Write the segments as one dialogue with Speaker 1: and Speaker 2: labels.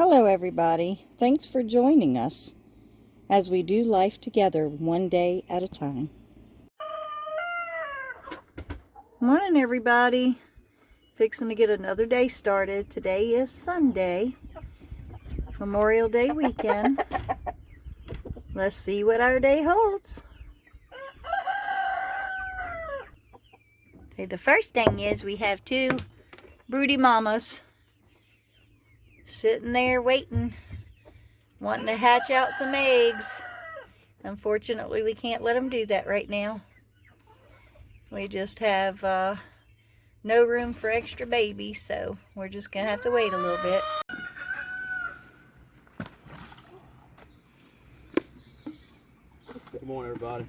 Speaker 1: Hello everybody, thanks for joining us as we do life together one day at a time. Morning everybody, fixing to get another day started. Today is Sunday, Memorial Day weekend. Let's see what our day holds. Okay, the first thing is we have two broody mamas sitting there waiting, wanting to hatch out some eggs. Unfortunately, we can't let them do that right now. We just have no room for extra babies, so we're just gonna have to wait a little bit.
Speaker 2: Good morning, everybody.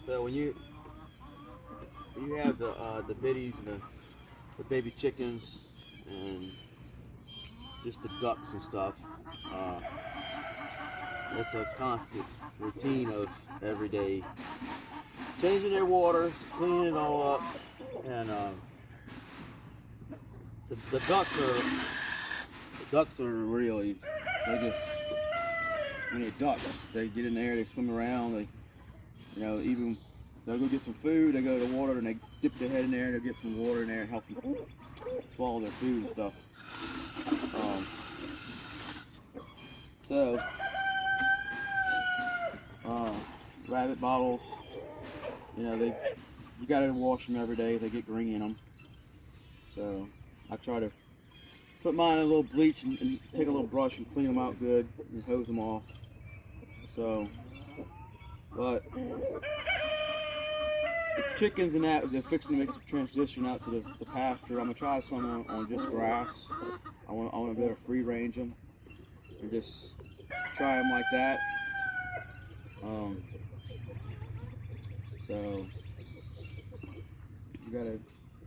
Speaker 2: So when you have the biddies and the baby chickens and just the ducks and stuff, it's a constant routine of every day changing their waters, cleaning it all up, and the ducks are really, they just, when they're ducks, they get in there, they swim around, they, even they'll go get some food, they go to the water and they dip their head in there and they'll get some water in there and help them swallow their food and stuff. Rabbit bottles, you gotta wash them every day. They get green in them. So I try to put mine in a little bleach and take a little brush and clean them out good and hose them off. So, but the chickens and that, they're fixing to make some transition out to the pasture. I'm gonna try some on just grass. I want to be able to free range them and just try them like that. So you gotta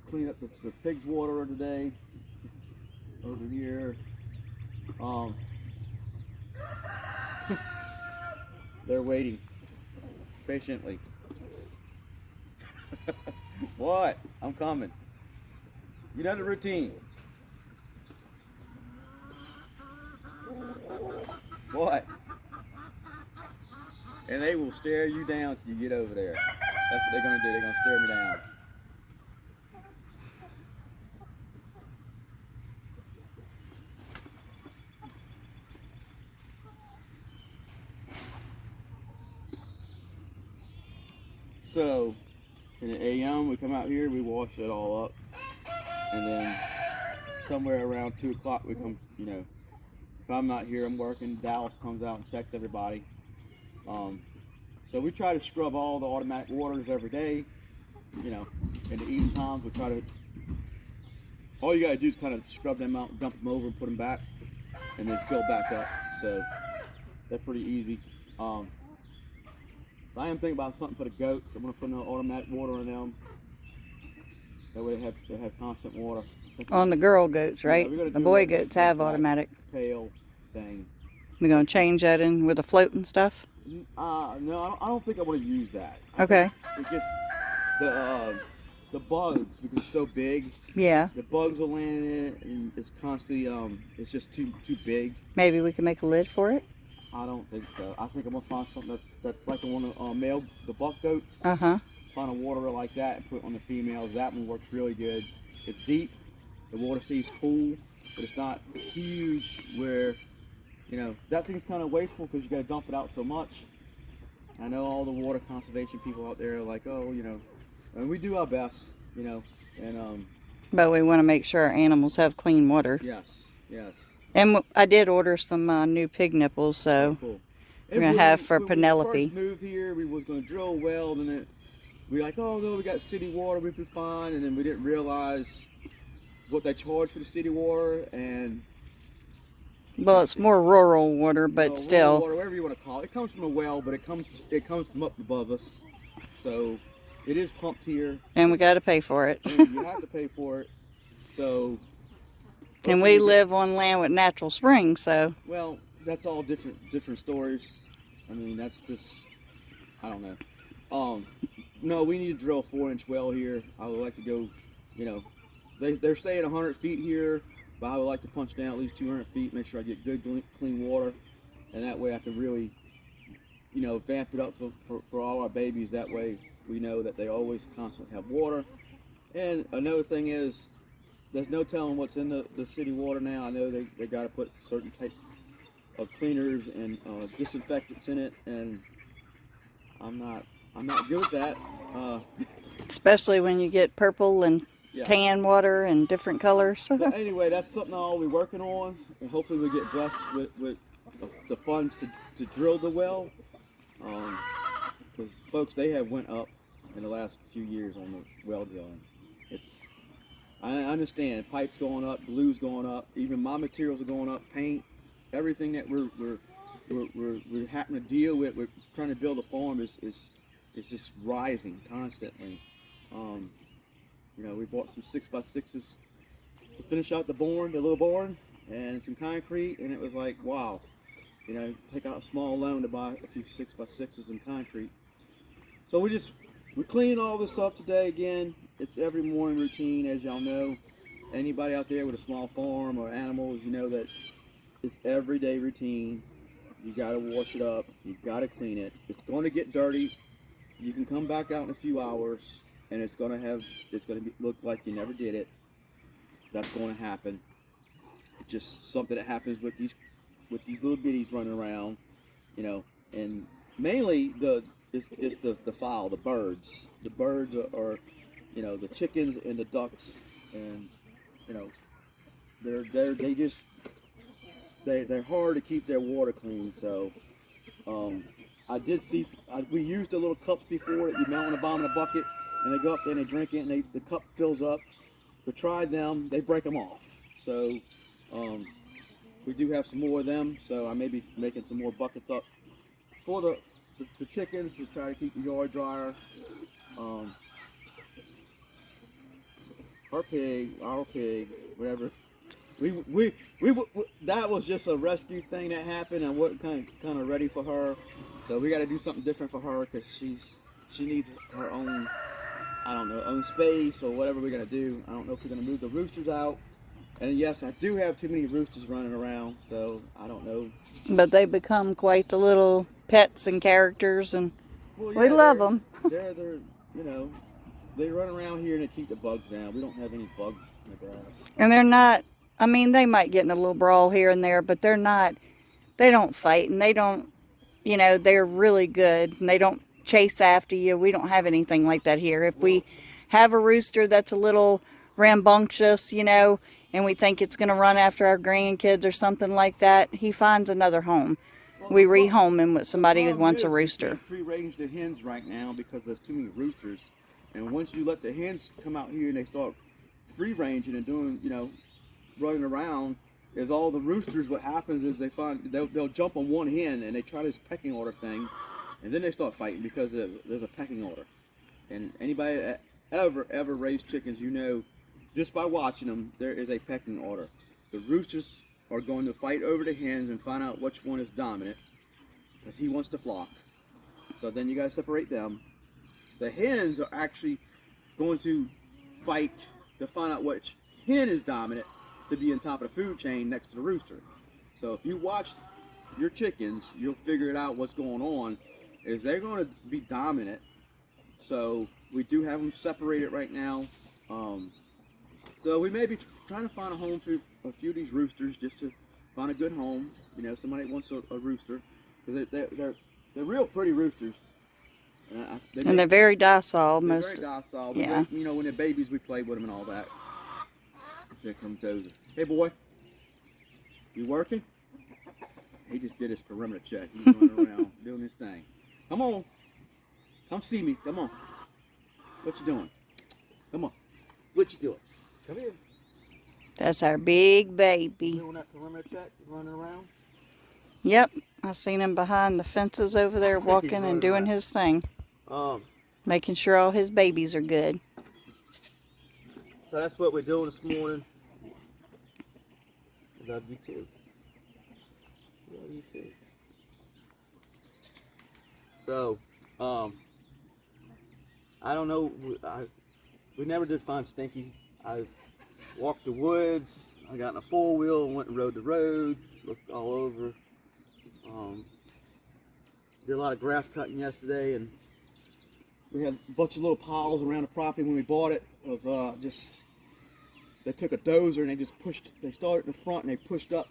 Speaker 2: clean up the pig's water today over here. They're waiting patiently. What? I'm coming. You know the routine. What? And they will stare you down till you get over there. That's what they're gonna do. They're gonna stare me down. So, in the AM, we come out here, we wash it all up, and then somewhere around 2 o'clock, we come, if I'm not here, I'm working, Dallas comes out and checks everybody. So we try to scrub all the automatic waters every day, in the evening times, we try to, all you gotta do is kind of scrub them out, dump them over and put them back, and then fill back up, so that's pretty easy. I am thinking about something for the goats. I'm going to put no automatic water in them. That way they have constant water.
Speaker 1: On the girl goats, right?
Speaker 2: Yeah,
Speaker 1: the boy goats have automatic.
Speaker 2: Pail thing.
Speaker 1: We're going to change that in with the float and stuff?
Speaker 2: No, I don't think I want to use that.
Speaker 1: Okay.
Speaker 2: It gets the bugs, because it's so big.
Speaker 1: Yeah.
Speaker 2: The bugs will land in it, and it's constantly, it's just too big.
Speaker 1: Maybe we can make a lid for it?
Speaker 2: I don't think so. I think I'm gonna find something that's like the one the buck goats.
Speaker 1: Find
Speaker 2: a water like that and put it on the females. That one works really good. It's deep. The water stays cool, but it's not huge where, that thing's kind of wasteful because you gotta dump it out so much. I know all the water conservation people out there are like, oh, and we do our best, and
Speaker 1: but we want to make sure our animals have clean water.
Speaker 2: Yes.
Speaker 1: And I did order some new pig nipples, so
Speaker 2: cool.
Speaker 1: We're going to have for Penelope.
Speaker 2: When we first moved here, we was going to drill a well, and we were like, oh no, we got city water, we'd be fine, and then we didn't realize what they charge for the city water, and...
Speaker 1: Well, it's more rural water, but still...
Speaker 2: Rural water, whatever you want to call it. It comes from a well, but it comes from up above us, so it is pumped here. And
Speaker 1: we got to pay for it.
Speaker 2: And you have to pay for it, so...
Speaker 1: And we live on land with natural springs, so...
Speaker 2: Well, that's all different stories. I mean, that's just, I don't know. No, we need to drill a 4-inch well here. I would like to go, they're staying 100 feet here, but I would like to punch down at least 200 feet, make sure I get good clean water, and that way I can really, vamp it up for all our babies. That way we know that they always constantly have water. And another thing is, there's no telling what's in the city water now. I know they got to put certain type of cleaners and disinfectants in it, and I'm not good at that.
Speaker 1: Especially when you get purple and
Speaker 2: Yeah.
Speaker 1: tan water and different colors.
Speaker 2: So anyway, that's something I'll be working on, and hopefully we get blessed with the funds to drill the well. Because folks, they have went up in the last few years on the well drilling. I understand pipes going up, glue's going up, even my materials are going up, paint, everything that we're having to deal with. We're trying to build a farm is just rising constantly. We bought some 6x6s to finish out the little barn, and some concrete, and it was like, wow, take out a small loan to buy a few 6x6s and concrete. So we're cleaning all this up today again. It's every morning routine, as y'all know. Anybody out there with a small farm or animals, you know that it's everyday routine. You gotta wash it up, you gotta clean it. It's gonna get dirty. You can come back out in a few hours and it's gonna look like you never did it. That's gonna happen. It's just something that happens with these little bitties running around, and mainly it's the fowl, the birds. The birds are the chickens and the ducks, and they're hard to keep their water clean. So I did see we used the little cups before that you mount on the bottom of the bucket, and they go up there and they drink it, and the cup fills up. We tried them, they break them off. So we do have some more of them, so I may be making some more buckets up for the chickens to try to keep the yard drier. Our pig, whatever. We that was just a rescue thing that happened, and we're kind of ready for her. So we got to do something different for her because she needs her own, own space or whatever we're gonna do. I don't know if we're gonna move the roosters out. And yes, I do have too many roosters running around, so I don't know.
Speaker 1: But they become quite the little pets and characters, and
Speaker 2: Well, yeah,
Speaker 1: we love them.
Speaker 2: They're they run around here and they keep the bugs down. We don't have any bugs in the grass.
Speaker 1: And they're not, they might get in a little brawl here and there, but they don't fight, and they don't, they're really good, and they don't chase after you. We don't have anything like that here. If we have a rooster that's a little rambunctious, and we think it's going to run after our grandkids or something like that, he finds another home. We rehome him with somebody who wants a rooster.
Speaker 2: We can't free range the hens right now because there's too many roosters. And once you let the hens come out here and they start free ranging and doing, running around, is all the roosters, what happens is they'll jump on one hen and they try this pecking order thing, and then they start fighting because there's a pecking order. And anybody that ever raised chickens, just by watching them, there is a pecking order. The roosters are going to fight over the hens and find out which one is dominant, because he wants to flock. So then you got to separate them. The hens are actually going to fight to find out which hen is dominant to be on top of the food chain next to the rooster. So if you watch your chickens, you'll figure it out what's going on. Is they're going to be dominant. So we do have them separated right now. So we may be trying to find a home for a few of these roosters, just to find a good home. Somebody wants a rooster, because they're real pretty roosters.
Speaker 1: And they're very docile.
Speaker 2: They're very docile.
Speaker 1: Yeah.
Speaker 2: When they're babies, we play with them and all that. There comes Dozer. Hey, boy. You working? He just did his perimeter check. He's running around doing his thing. Come on. Come see me. Come on. What you doing? Come on. What you doing? Come here.
Speaker 1: That's our big baby.
Speaker 2: Doing that perimeter check, running around?
Speaker 1: Yep. I seen him behind the fences over there walking and doing his thing. Making sure all his babies are good.
Speaker 2: So that's what we're doing this morning. Love you too. Love you too. So, I don't know. We never did find Stinky. walked the woods. I got in a 4-wheel and went and rode the road, looked all over. Did a lot of grass cutting yesterday, and we had a bunch of little piles around the property when we bought it of just, they took a dozer and they just pushed, they started in the front and they pushed up,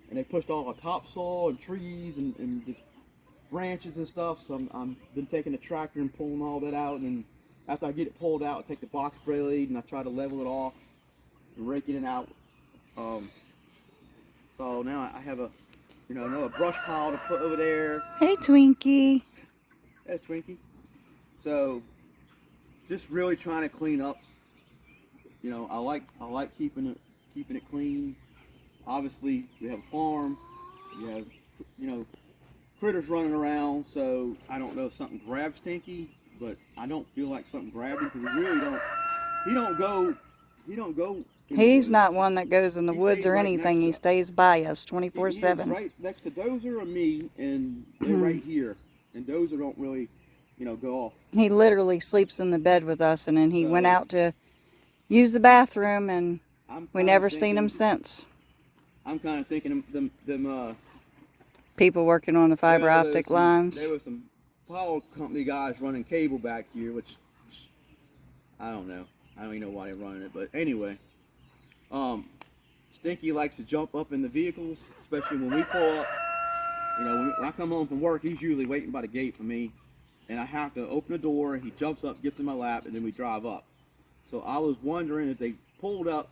Speaker 2: and they pushed all the topsoil and trees and just branches and stuff. So I'm been taking the tractor and pulling all that out, and after I get it pulled out, I take the box blade and I try to level it off and raking it out. So now I have another brush pile to put over there.
Speaker 1: Hey, Twinkie.
Speaker 2: Hey, Twinkie. So just really trying to clean up. I like keeping it clean. Obviously, we have a farm. We have critters running around. So I don't know if something grabbed Stinky, but I don't feel like something grabbed him because he really don't. He don't go.
Speaker 1: He's not one that goes in the woods or anything. He stays by us 24/7.
Speaker 2: He's right next to Dozer and me, and they're right here. And Dozer don't really, go off.
Speaker 1: He literally sleeps in the bed with us, and then he went out to use the bathroom, and we never seen him since.
Speaker 2: I'm kind of thinking them
Speaker 1: people working on the fiber optic lines.
Speaker 2: There were some power company guys running cable back here, which I don't know. I don't even know why they're running it, but anyway. Stinky likes to jump up in the vehicles, especially when we pull up. When I come home from work, he's usually waiting by the gate for me, and I have to open the door, and he jumps up, gets in my lap, and then we drive up. So I was wondering if they pulled up,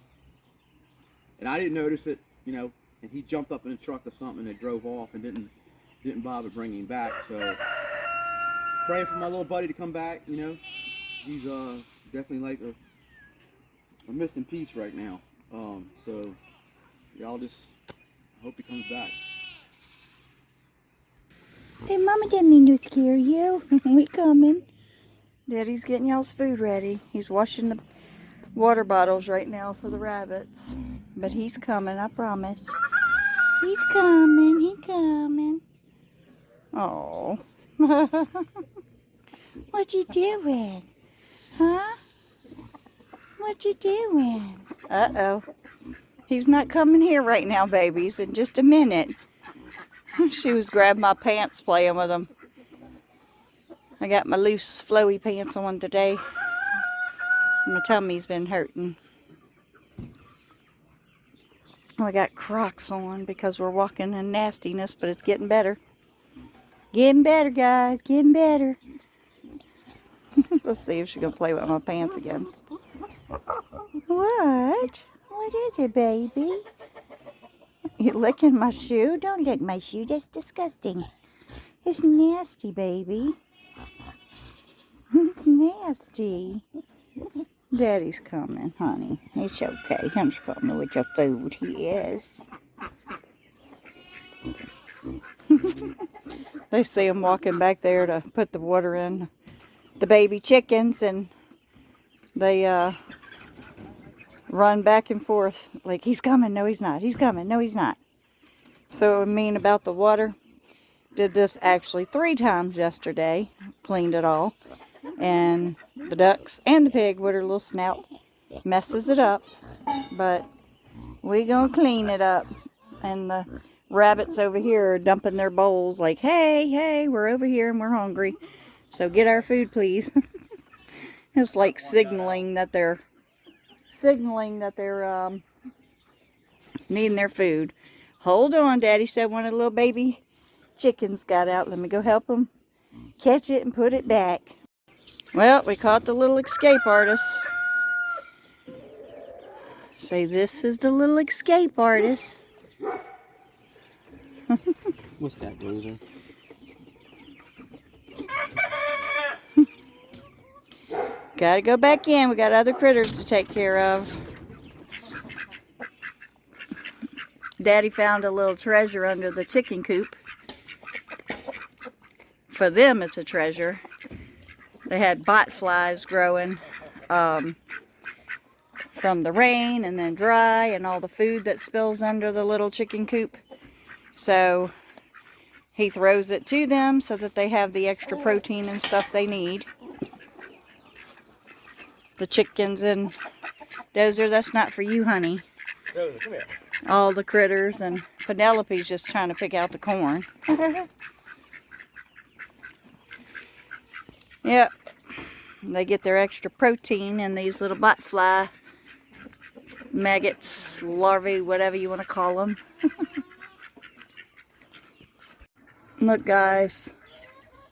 Speaker 2: and I didn't notice it, and he jumped up in a truck or something, and they drove off and didn't bother bringing him back. So praying for my little buddy to come back. He's definitely like a missing piece right now. So y'all just hope he comes back.
Speaker 1: Hey, Mama didn't mean to scare you. We coming. Daddy's getting y'all's food ready. He's washing the water bottles right now for the rabbits. But he's coming, I promise. He's coming, he's coming. Oh. What you doing? Huh? What you doing? Uh-oh. He's not coming here right now, babies. In just a minute. She was grabbing my pants playing with them. I got my loose flowy pants on today. My tummy's been hurting. I got Crocs on because we're walking in nastiness, but it's getting better. Getting better, guys. Getting better. Let's see if she's going to play with my pants again. What? What is it, baby? You licking my shoe? Don't lick my shoe. That's disgusting. It's nasty, baby. It's nasty. Daddy's coming, honey. It's okay. He's coming with your food. He is. They see him walking back there to put the water in the baby chickens, and they run back and forth like, he's coming, no he's not, he's coming, no he's not. So I mean about the water, did this actually 3 times yesterday, cleaned it all, and the ducks and the pig with her little snout messes it up, but we gonna clean it up. And the rabbits over here are dumping their bowls like, hey, we're over here and we're hungry, so get our food, please. It's like signaling that they're needing their food. Hold on, Daddy said one of the little baby chickens got out. Let me go help them catch it and put it back. Well, we caught the little escape artist. Say, this is the little escape artist.
Speaker 2: What's that, Dozer?
Speaker 1: Gotta go back in. We got other critters to take care of. Daddy found a little treasure under the chicken coop. For them, it's a treasure. They had bot flies growing from the rain and then dry and all the food that spills under the little chicken coop. So he throws it to them so that they have the extra protein and stuff they need. The chickens and Dozer, that's not for you, honey.
Speaker 2: Dozer, come here.
Speaker 1: All the critters, and Penelope's just trying to pick out the corn. Yep. They get their extra protein in these little botfly maggots, larvae, whatever you want to call them. Look, guys,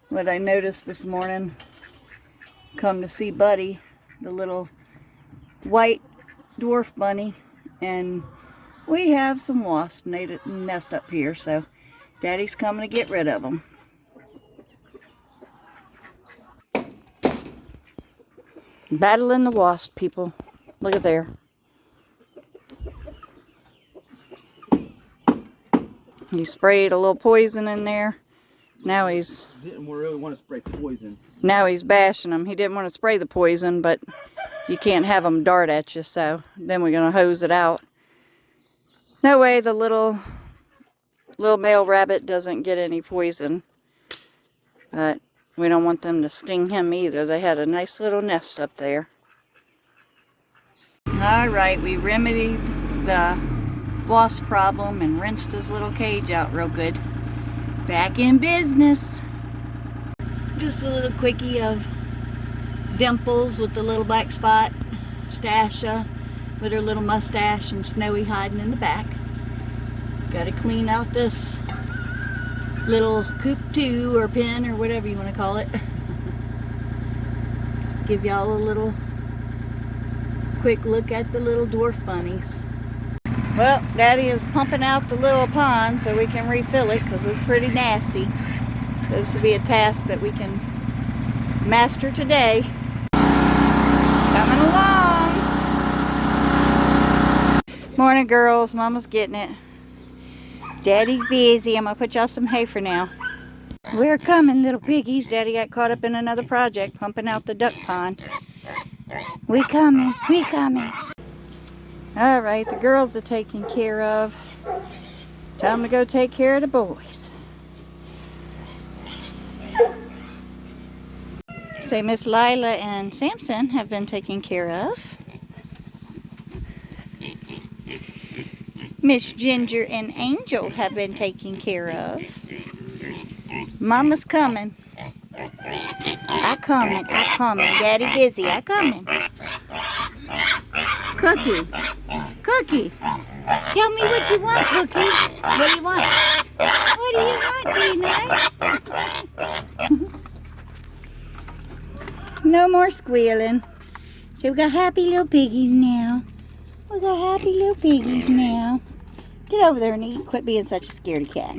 Speaker 1: what I noticed this morning. Come to see Buddy, the little white dwarf bunny, and we have some wasps nest up here, so Daddy's coming to get rid of them. Battling the wasp, people. Look at there. He sprayed a little poison in there. Now he's...
Speaker 2: Didn't really want to spray poison.
Speaker 1: Now he's bashing them. He didn't want to spray the poison, but you can't have them dart at you, so then we're going to hose it out. That way the little male rabbit doesn't get any poison. But we don't want them to sting him either. They had a nice little nest up there. Alright, we remedied the wasp problem and rinsed his little cage out real good. Back in business. Just a little quickie of Dimples with the little black spot, Stasha with her little mustache, and Snowy hiding in the back. Got to clean out this little coop too, or pen, or whatever you want to call it. Just to give y'all a little quick look at the little dwarf bunnies. Well, Daddy is pumping out the little pond so we can refill it, because it's pretty nasty. So this will be a task that we can master today. Coming along. Morning, girls. Mama's getting it. Daddy's busy. I'm going to put y'all some hay for now. We're coming, little piggies. Daddy got caught up in another project, pumping out the duck pond. We coming. We coming. All right, the girls are taken care of. Time to go take care of the boys. Say Miss Lila and Samson have been taken care of. Miss Ginger and Angel have been taken care of. Mama's coming. I coming. Daddy busy. I coming. Cookie. Cookie. Tell me what you want, Cookie. What do you want? What do you want, Peanut? No more squealing. So we got happy little piggies now. We got happy little piggies now. Get over there and eat. Quit being such a scaredy cat.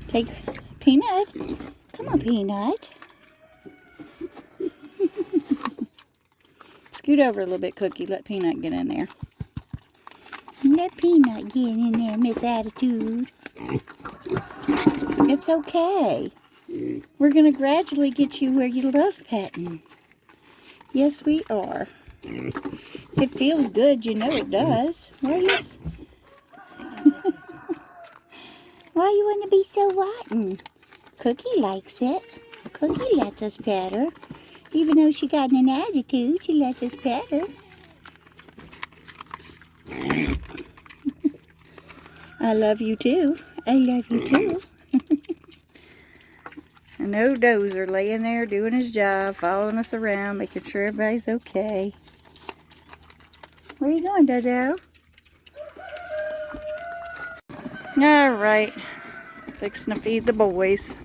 Speaker 1: Take Peanut. Come on, Peanut. Scoot over a little bit, Cookie. Let Peanut get in there. Let Peanut get in there, Miss Attitude. It's okay. We're going to gradually get you where you love petting. Yes, we are. It feels good. You know it does. Why you want to be so rotten? Cookie likes it. Cookie lets us pet her. Even though she got an attitude, she lets us pet her. I love you too. I love you too. And no Dozer laying there doing his job, following us around, making sure everybody's okay. Where are you going, Dodo? Alright. Fixing to feed the boys.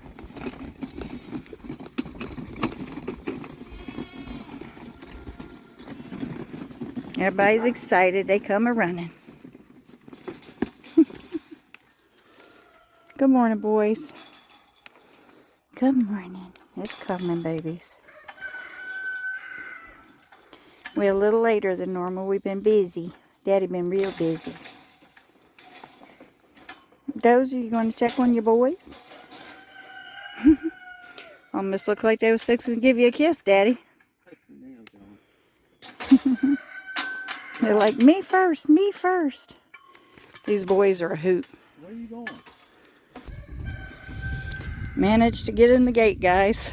Speaker 1: Everybody's excited. They come a-running. Good morning, boys. Good morning. It's coming, babies. We're a little later than normal. We've been busy. Daddy been real busy. Dozer, you going to check on your boys? Almost looked like they was fixing to give you a kiss, Daddy. They're like, me first, me first. These boys are a hoot.
Speaker 2: Where are you going?
Speaker 1: Managed to get in the gate, guys.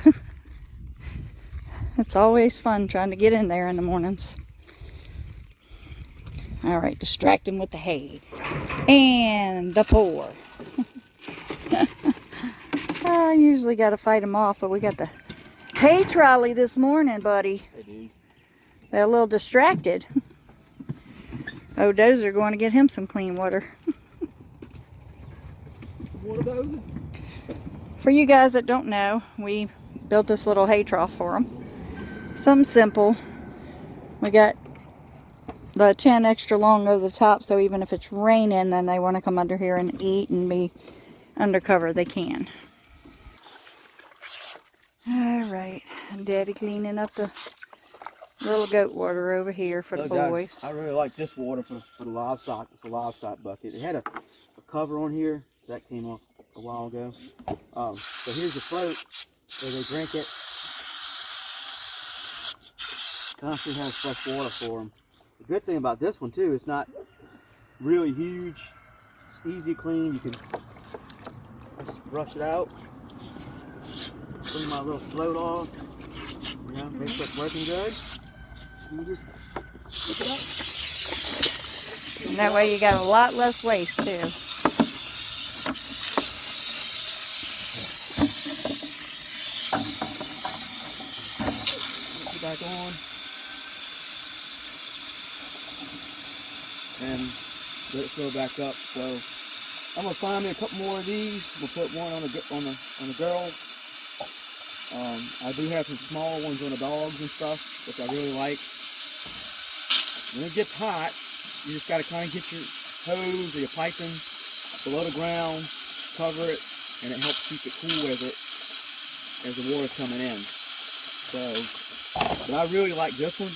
Speaker 1: It's always fun trying to get in there in the mornings. All right, distract him with the hay. And the pour. I usually got to fight him off, but we got the hay trolley this morning, buddy.
Speaker 2: Hey, dude.
Speaker 1: They're a little distracted. Oh, Dozer going to get him some clean water.
Speaker 2: What are those?
Speaker 1: For you guys that don't know, we built this little hay trough for them. Something simple. We got the 10 extra long over the top, so even if it's raining, then they want to come under here and eat and be undercover, they can. Alright, Daddy cleaning up the little goat water over here for the boys.
Speaker 2: Guys, I really like this water for the livestock. It's a livestock bucket. It had a cover on here that came off a while ago. So here's the float where they drink it. Constantly has fresh water for them. The good thing about this one too, it's not really huge. It's easy to clean. You can just brush it out. Clean my little float off. You know, make sure it's working good. And you just pick it up.
Speaker 1: And that way you got a lot less waste too.
Speaker 2: Put it back on. And let it fill back up. So I'm gonna find me a couple more of these. We'll put one on the girl. I do have some small ones on the dogs and stuff, which I really like. When it gets hot, you just gotta kind of get your hose or your piping below the ground, cover it, and it helps keep it cool as the water's coming in. So, but I really like this one.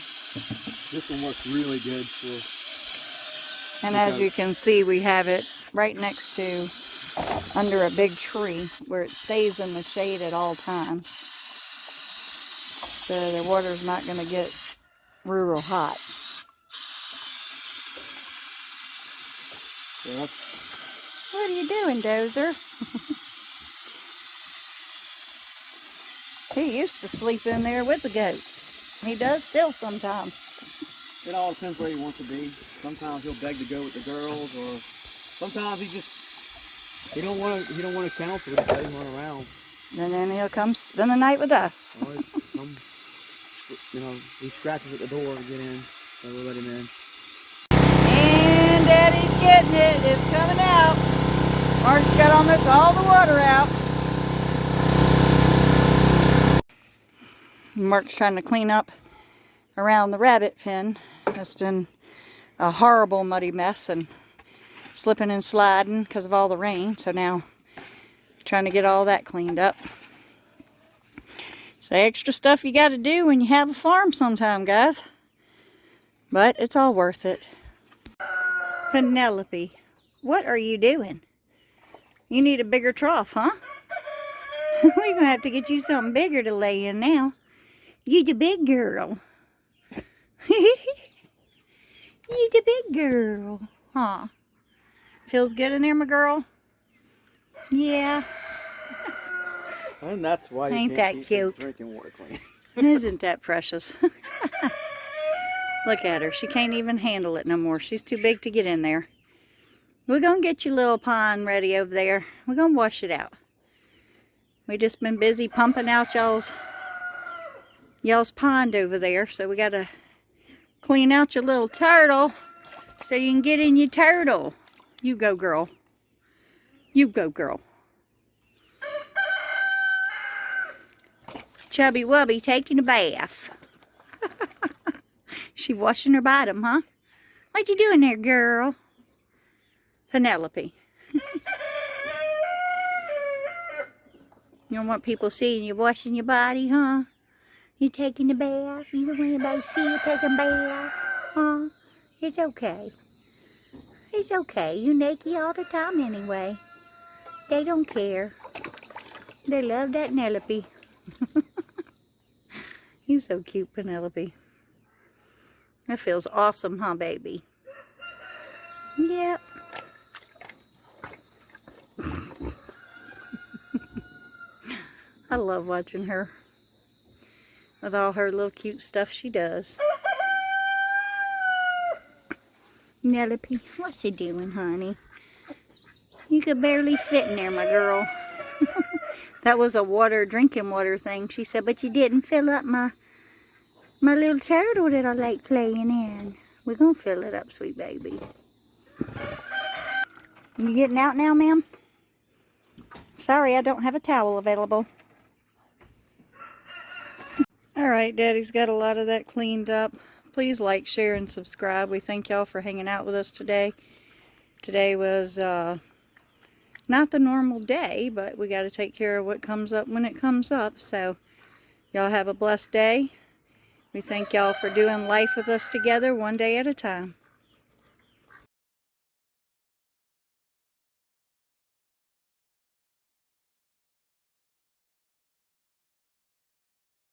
Speaker 2: This one works really good for.
Speaker 1: And as you can see, we have it right next to under a big tree where it stays in the shade at all times. So the water's not going to get real hot.
Speaker 2: Yep.
Speaker 1: What are you doing, Dozer? He used to sleep in there with the goats. He does still sometimes.
Speaker 2: It all depends where he wants to be. Sometimes he'll beg to go with the girls, or sometimes he don't want to counsel. Just let him run around.
Speaker 1: And then he'll come spend the night with us.
Speaker 2: He scratches at the door to get in, so we'll let him in.
Speaker 1: And Daddy's getting it. It's coming out. Mark's got almost all the water out. Mark's trying to clean up around the rabbit pen. It's been a horrible muddy mess and slipping and sliding because of all the rain. So now trying to get all that cleaned up. It's the extra stuff you got to do when you have a farm sometime, guys. But it's all worth it. Penelope, what are you doing? You need a bigger trough, huh? We're going to have to get you something bigger to lay in now. You the big girl. You the big girl. Huh? Feels good in there, my girl? Yeah.
Speaker 2: And that's why you
Speaker 1: Ain't
Speaker 2: can't
Speaker 1: that
Speaker 2: keep
Speaker 1: cute?
Speaker 2: drinking water clean.
Speaker 1: Isn't that precious? Look at her. She can't even handle it no more. She's too big to get in there. We're going to get your little pond ready over there. We're going to wash it out. We just been busy pumping out y'all's pond over there. So we got to clean out your little turtle so you can get in your turtle. You go, girl. You go, girl. Chubby Wubby taking a bath. She washing her bottom, huh? What you doing there, girl? Penelope. You don't want people seeing you washing your body, huh? You taking a bath? You don't want anybody to see you taking a bath, huh? It's okay. It's okay. You naked all the time anyway. They don't care. They love that Penelope. You're so cute, Penelope. That feels awesome, huh, baby? Yep. I love watching her with all her little cute stuff she does. Penelope, what's he doing, honey? You could barely fit in there, my girl. That was a drinking water thing. She said, but you didn't fill up my little turtle that I like playing in. We're going to fill it up, sweet baby. You getting out now, ma'am? Sorry, I don't have a towel available. Alright, Daddy's got a lot of that cleaned up. Please like, share, and subscribe. We thank y'all for hanging out with us today. Today was not the normal day, but we got to take care of what comes up when it comes up. So, y'all have a blessed day. We thank y'all for doing life with us together one day at a time.